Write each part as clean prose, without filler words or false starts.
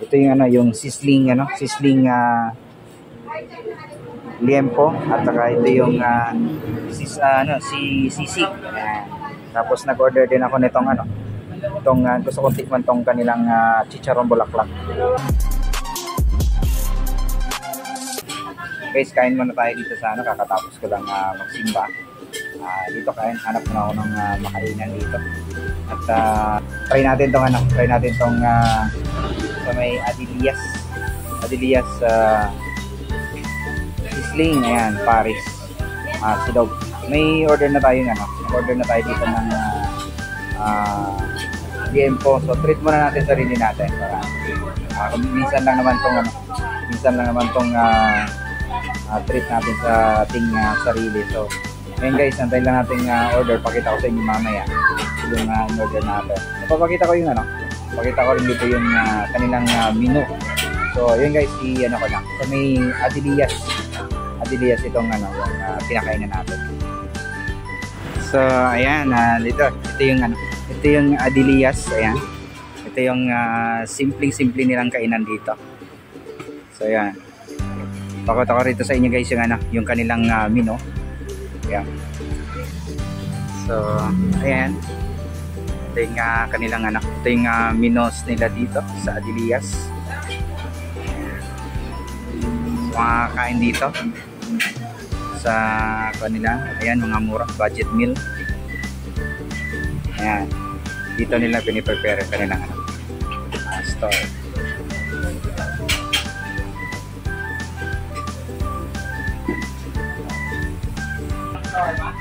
Ito yung ano, yung sizzling liempo, at saka ito yung sisig. Tapos nag-order din ako nitong gusto kong tikman tong kanilang chicharon bulaklak. Guys, kain muna tayo dito sa kakatapos ko lang magsimba. Dito hanap muna ako ng makainan dito. At try natin tong sa may Adelias sizzling, ayan, Paris. Silog. May order na tayo dito ng liempo. So treat muna natin sarili natin para minsan lang naman tong treat natin sa ating sarili. So ngayon guys, antayin lang natin order. Pakita ko sa inyo mamaya yung in-order natin. Papakita ko pakita ko rin dito yung kanilang menu. So yun guys, ko lang sa may Adelias itong yung pinakainan natin. So ayan, ito yung Adelias. Ayan, ito yung simple nilang kainan dito. So ayan, pakita ko rito sa inyo guys yung kanilang menu. Ayan. So ayan, ito yung kanilang ito yung menus nila dito sa Adelias. Makakain dito sa kanila, ayan, mga mura budget meal. Ayan, dito nila piniprepare kanilang store.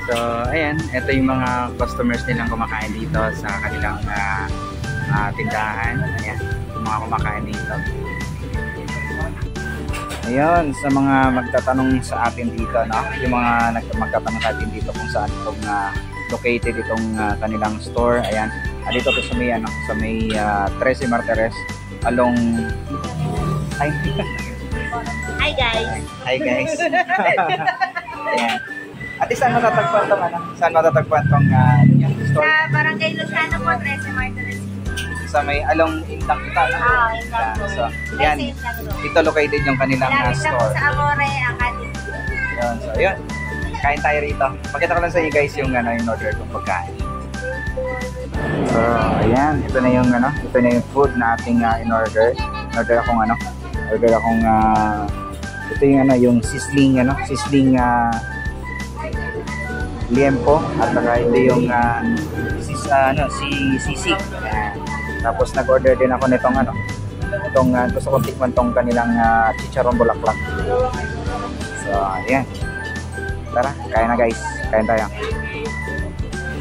So ayan, ito yung mga customers nilang kumakain dito sa kanilang tindahan. Ayan, yung mga kumakain dito. Ayun, sa mga magtatanong sa atin dito, yung mga magtatanong sa atin dito kung saan itong located itong kanilang store. Ayan, dito to sa may 13 Martires along Hi guys. Ayan. Ate, saan matatagpuan tong yung store? Sa Barangay Luciano po, 13 Martires. Sa may along Indang kita, Indang po. So, yan. Dito located yung kanilang store. Sa Amore Academy. Yun. So, yun. Kain tayo rito. Pakita ko lang sa inyo guys yung in-order kong pagkain. So, ayan. Ito na yung food na ating in-order. Order akong ito yung sizzling liempo, at saka ito yung sisig. Tapos nag-order din ako nitong gusto kong tikman tong kanilang chicharon bulaklak. So ayan, tara, kain na guys, kain tayo.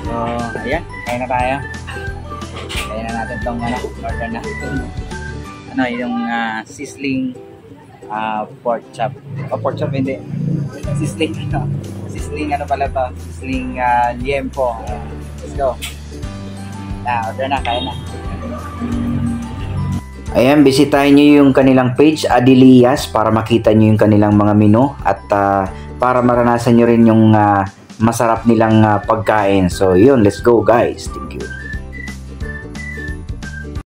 So ayan, kain na tayo. Kain na natin tong order na yung sizzling pork chop. Pork chop hindi, sizzling pala to, sizzling liempo. Let's go. Order na, kain na. Ayan, bisitahin nyo yung kanilang page Adelias para makita nyo yung kanilang mga menu at para maranasan nyo rin yung masarap nilang pagkain. So yun, let's go guys. Thank you.